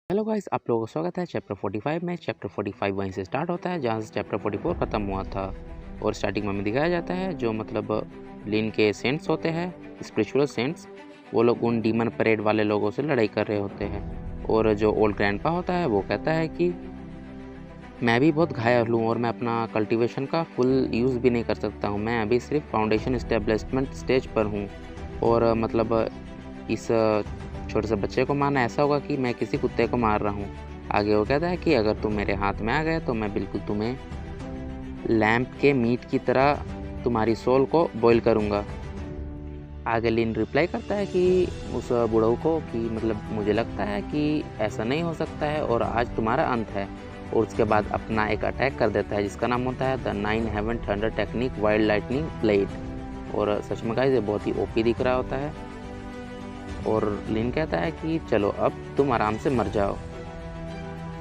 Hello guys, आप लोगों का स्वागत है चैप्टर 45 में। चैप्टर 45 वहीं से स्टार्ट होता है जहाँ से चैप्टर 44 ख़त्म हुआ था। और स्टार्टिंग में हमें दिखाया जाता है जो लिन के सेंट्स होते हैं, स्पिरिचुअल सेंट्स, वो लोग उन डीमन परेड वाले लोगों से लड़ाई कर रहे होते हैं। और जो ओल्ड ग्रैंडपा होता है वो कहता है कि मैं भी बहुत घायल हूँ और मैं अपना कल्टीवेशन का फुल यूज़ भी नहीं कर सकता हूँ। मैं अभी सिर्फ फाउंडेशन इस्टेब्लिशमेंट स्टेज पर हूँ। और इस छोटे से बच्चे को मारना ऐसा होगा कि मैं किसी कुत्ते को मार रहा हूँ। आगे वो कहता है कि अगर तुम मेरे हाथ में आ गए तो मैं बिल्कुल तुम्हें लैंप के मीट की तरह तुम्हारी सोल को बॉईल करूँगा। आगे लिन रिप्लाई करता है कि उस बुढ़ऊ को कि मुझे लगता है कि ऐसा नहीं हो सकता है और आज तुम्हारा अंत है। और उसके बाद अपना एक अटैक कर देता है जिसका नाम होता है the 9 heaven thunder technique wild lightning blade. और सच में गाइस ये बहुत ही ओपी दिख रहा होता है। और लिन कहता है कि चलो अब तुम आराम से मर जाओ।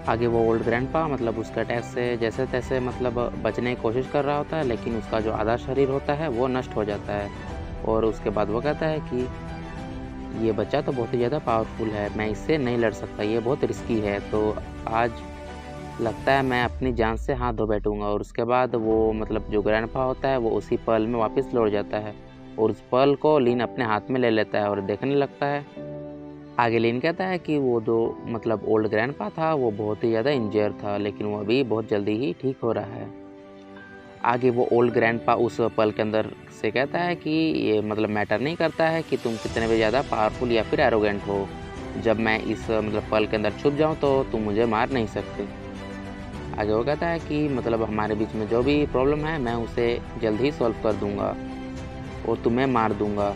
आगे वो ओल्ड ग्रैंडपा उसके अटैक से जैसे तैसे बचने की कोशिश कर रहा होता है, लेकिन उसका जो आधा शरीर होता है वो नष्ट हो जाता है। और उसके बाद वो कहता है कि ये बच्चा तो बहुत ही ज़्यादा पावरफुल है, मैं इससे नहीं लड़ सकता, ये बहुत रिस्की है, तो आज लगता है मैं अपनी जान से हाथ धो बैठूंगा। और उसके बाद वो जो ग्रैंडपा होता है वो उसी पल में वापस लौट जाता है और उस पल को लिन अपने हाथ में ले लेता है और देखने लगता है। आगे लिन कहता है कि वो जो ओल्ड ग्रैंडपा था वो बहुत ही ज़्यादा इंजर था, लेकिन वो अभी बहुत जल्दी ही ठीक हो रहा है। आगे वो ओल्ड ग्रैंडपा उस पल के अंदर से कहता है कि ये मैटर नहीं करता है कि तुम कितने भी ज़्यादा पावरफुल या फिर एरोगेंट हो, जब मैं इस पल के अंदर छुप जाऊँ तो तुम मुझे मार नहीं सकते। आगे वो कहता है कि हमारे बीच में जो भी प्रॉब्लम है मैं उसे जल्द ही सॉल्व कर दूंगा और तुम्हें मार दूंगा।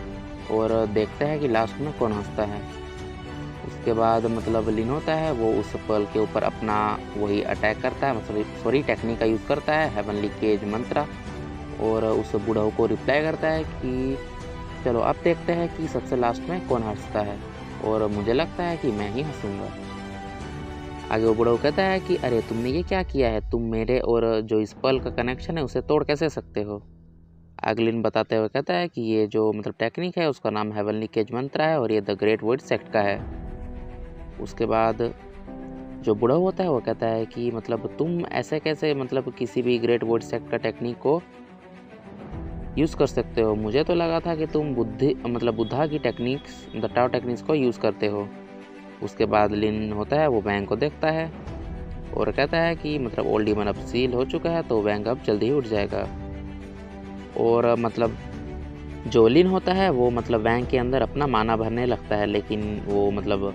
और देखते हैं कि लास्ट में कौन हंसता है। उसके बाद लिन होता है वो उस पल के ऊपर अपना वही अटैक करता है, टेक्निक का यूज़ करता है, हेवनली केज मंत्रा। और उस बुढ़ऊ को रिप्लाई करता है कि चलो अब देखते हैं कि सबसे लास्ट में कौन हंसता है, और मुझे लगता है कि मैं ही हंसूंगा। आगे वो बुढ़ऊ कहता है कि अरे तुमने ये क्या किया है, तुम मेरे और जो इस पल का कनेक्शन है उसे तोड़ कैसे सकते हो। लिन बताते हुए कहता है कि ये जो टेक्निक है उसका नाम हेवनली केज मंत्रा है और ये द ग्रेट वॉइड सेक्ट का है। उसके बाद जो बुढ़ऊ होता है वो कहता है कि तुम ऐसे कैसे किसी भी ग्रेट वॉइड सेक्ट का टेक्निक को यूज़ कर सकते हो, मुझे तो लगा था कि तुम बुद्धा की टेक्निक्स द टाओ टेक्निक्स को यूज़ करते हो। उसके बाद लिन होता है वो वैंग को देखता है और कहता है कि ओल्ड डीमन अब सील हो चुका है तो वैंग अब जल्दी ही उठ जाएगा। और जो लिन होता है वो वैंग के अंदर अपना माना भरने लगता है, लेकिन वो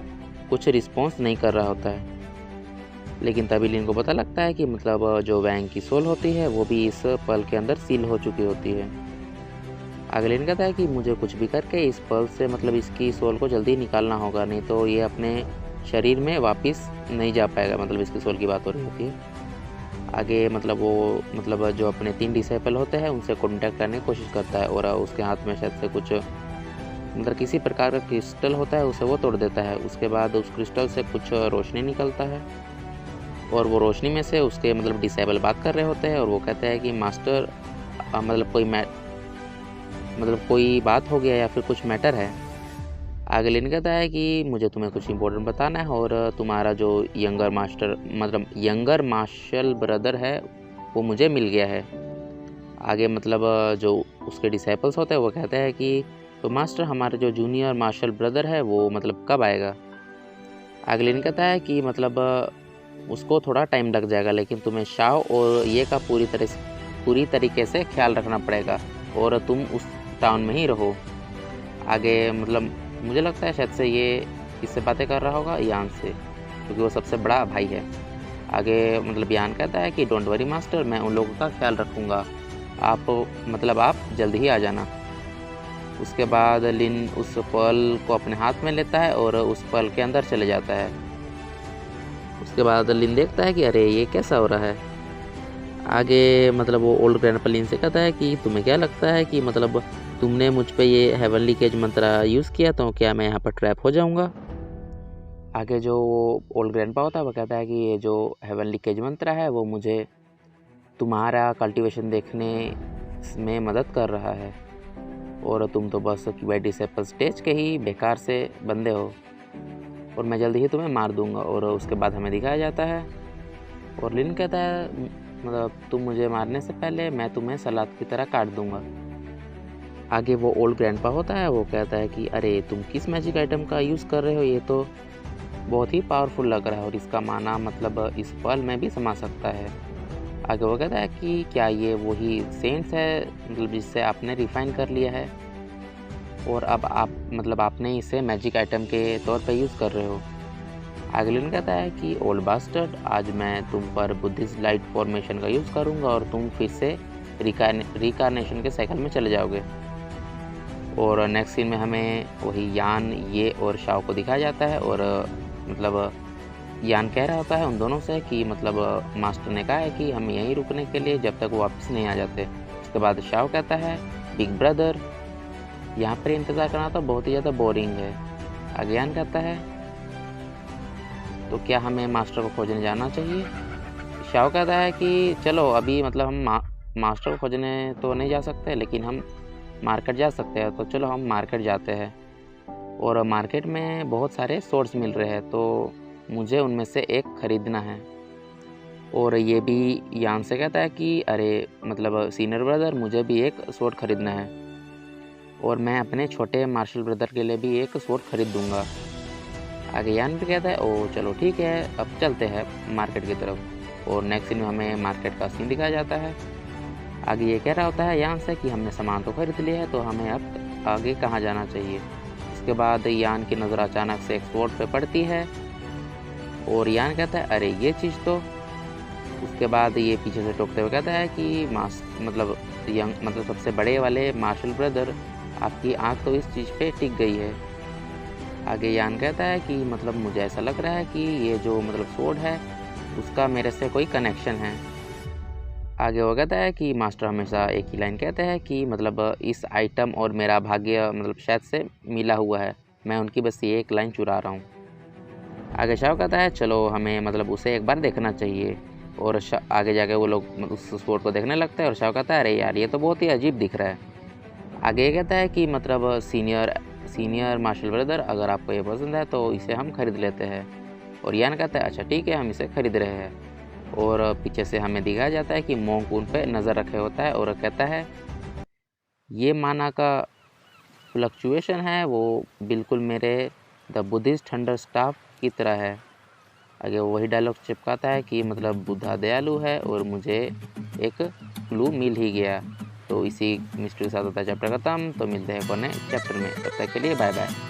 कुछ रिस्पॉन्स नहीं कर रहा होता है। लेकिन तभी लिन को पता लगता है कि जो वैंग की सोल होती है वो भी इस पल के अंदर सील हो चुकी होती है। आगे लिन कहता है कि मुझे कुछ भी करके इस पल से इसकी सोल को जल्दी निकालना होगा, नहीं तो ये अपने शरीर में वापस नहीं जा पाएगा। इसकी सोल की बात हो रही होती है। आगे वो जो अपने 3 डिसेबल होते हैं उनसे कॉन्टैक्ट करने की कोशिश करता है और उसके हाथ में शायद से कुछ किसी प्रकार का क्रिस्टल होता है, उसे वो तोड़ देता है। उसके बाद उस क्रिस्टल से कुछ रोशनी निकलता है और वो रोशनी में से उसके डिसेबल बात कर रहे होते हैं और वो कहते हैं कि मास्टर कोई बात हो गया या फिर कुछ मैटर है। आगे लिन कहता है कि मुझे तुम्हें कुछ इम्पोर्टेंट बताना है और तुम्हारा जो यंगर मार्शल ब्रदर है वो मुझे मिल गया है। आगे जो उसके डिसेबल्स होते हैं वो कहते हैं कि तो मास्टर हमारे जो जूनियर मार्शल ब्रदर है वो कब आएगा। आगे लिन कहता है कि उसको थोड़ा टाइम लग जाएगा, लेकिन तुम्हें शाओ और ये का पूरी तरीके से ख्याल रखना पड़ेगा और तुम उस टाउन में ही रहो। आगे मुझे लगता है शायद से ये किससे बातें कर रहा होगा, यान से, क्योंकि वो सबसे बड़ा भाई है। आगे यान कहता है कि डोंट वरी मास्टर, मैं उन लोगों का ख्याल रखूँगा, आप जल्दी ही आ जाना। उसके बाद लिन उस पल को अपने हाथ में लेता है और उस पल के अंदर चले जाता है। उसके बाद लिन देखता है कि अरे ये कैसा हो रहा है। आगे वो ओल्ड ग्रैंडपा लिन से कहता है कि तुम्हें क्या लगता है कि तुमने मुझ पे ये हेवनली केज मंत्रा यूज़ किया तो क्या मैं यहाँ पर ट्रैप हो जाऊँगा। आगे जो ओल्ड ग्रैंडपा होता है वो कहता है कि ये जो हेवनली केज मंत्रा है वो मुझे तुम्हारा कल्टीवेशन देखने में मदद कर रहा है और तुम तो बस डिसेबल स्टेज के ही बेकार से बंदे हो। और मैं जल्दी ही तुम्हें मार दूंगा। और उसके बाद हमें दिखाया जाता है और लिन कहता है मतलब तुम मुझे मारने से पहले मैं तुम्हें सलाद की तरह काट दूंगा। आगे वो ओल्ड ग्रैंडपा होता है, वो कहता है कि अरे तुम किस मैजिक आइटम का यूज़ कर रहे हो, ये तो बहुत ही पावरफुल लग रहा है और इसका माना मतलब इस पल में भी समा सकता है। आगे वो कहता है कि क्या ये वही सेंट्स है मतलब जिससे आपने रिफाइन कर लिया है और अब आपने इसे मैजिक आइटम के तौर पे यूज़ कर रहे हो। आगे लिन कहता है कि ओल्ड बास्टर्ड, आज मैं तुम पर बुद्धिस्ट लाइट फॉर्मेशन का यूज़ करूँगा और तुम फिर से रिकारनेशन के साइकिल में चले जाओगे। और नेक्स्ट सीन में हमें वही यान, ये और शाओ को दिखाया जाता है और मतलब यान कह रहा होता है उन दोनों से कि मतलब मास्टर ने कहा है कि हम यहीं रुकने के लिए जब तक वो वापस नहीं आ जाते। उसके बाद शाओ कहता है बिग ब्रदर, यहाँ पर इंतज़ार करना तो बहुत ही ज़्यादा बोरिंग है। आगे यान कहता है तो क्या हमें मास्टर को खोजने जाना चाहिए। शाओ कहता है कि चलो अभी मतलब हम मास्टर को खोजने तो नहीं जा सकते, लेकिन हम मार्केट जा सकते हैं, तो चलो हम मार्केट जाते हैं। और मार्केट में बहुत सारे सोर्ड्स मिल रहे हैं, तो मुझे उनमें से एक ख़रीदना है। और ये भी यान से कहता है कि अरे मतलब सीनियर ब्रदर, मुझे भी एक सोर्ड ख़रीदना है और मैं अपने छोटे मार्शल ब्रदर के लिए भी एक सोर्ड ख़रीद दूँगा। आगे यान भी कहता है ओ चलो ठीक है, अब चलते हैं मार्केट की तरफ। और नेक्स्ट सीन में हमें मार्केट का सीन दिखाया जाता है। आगे ये कह रहा होता है यान से कि हमने सामान तो खरीद लिया है, तो हमें अब आगे कहाँ जाना चाहिए। इसके बाद यान की नज़र अचानक से एक स्वॉर्ड पे पड़ती है और यान कहता है अरे ये चीज़ तो। उसके बाद ये पीछे से टोकते हुए कहता है कि मतलब सबसे बड़े वाले मार्शल ब्रदर, आपकी आँख तो इस चीज़ पे टिक गई है। आगे यान कहता है कि मतलब मुझे ऐसा लग रहा है कि ये जो मतलब स्वॉर्ड है उसका मेरे से कोई कनेक्शन है। आगे वो कहता है कि मास्टर हमेशा एक ही लाइन कहते हैं कि मतलब इस आइटम और मेरा भाग्य मतलब शायद से मिला हुआ है, मैं उनकी बस ये एक लाइन चुरा रहा हूँ। आगे शाओ कहता है चलो हमें मतलब उसे एक बार देखना चाहिए। और आगे जाके वो लोग उस स्पोर्ट को देखने लगते हैं और शाओ कहता है अरे यार ये तो बहुत ही अजीब दिख रहा है। आगे ये कहता है कि मतलब सीनियर मार्शल ब्रदर, अगर आपको ये पसंद है तो इसे हम खरीद लेते हैं। और यान कहता है अच्छा ठीक है, हम इसे खरीद रहे हैं। और पीछे से हमें दिखाया जाता है कि मोंक उन पे नज़र रखे होता है और कहता है ये माना का फ्लक्चुएशन है वो बिल्कुल मेरे द बुद्धिस्ट थंडर स्टाफ की तरह है। आगे वही डायलॉग चिपकाता है कि मतलब बुद्धा दयालु है और मुझे एक क्लू मिल ही गया। तो इसी मिस्ट्री के साथ होता है चैप्टर खत्म। तो मिलते हैं कोने चैप्टर में, तब तक के लिए बाय बाय।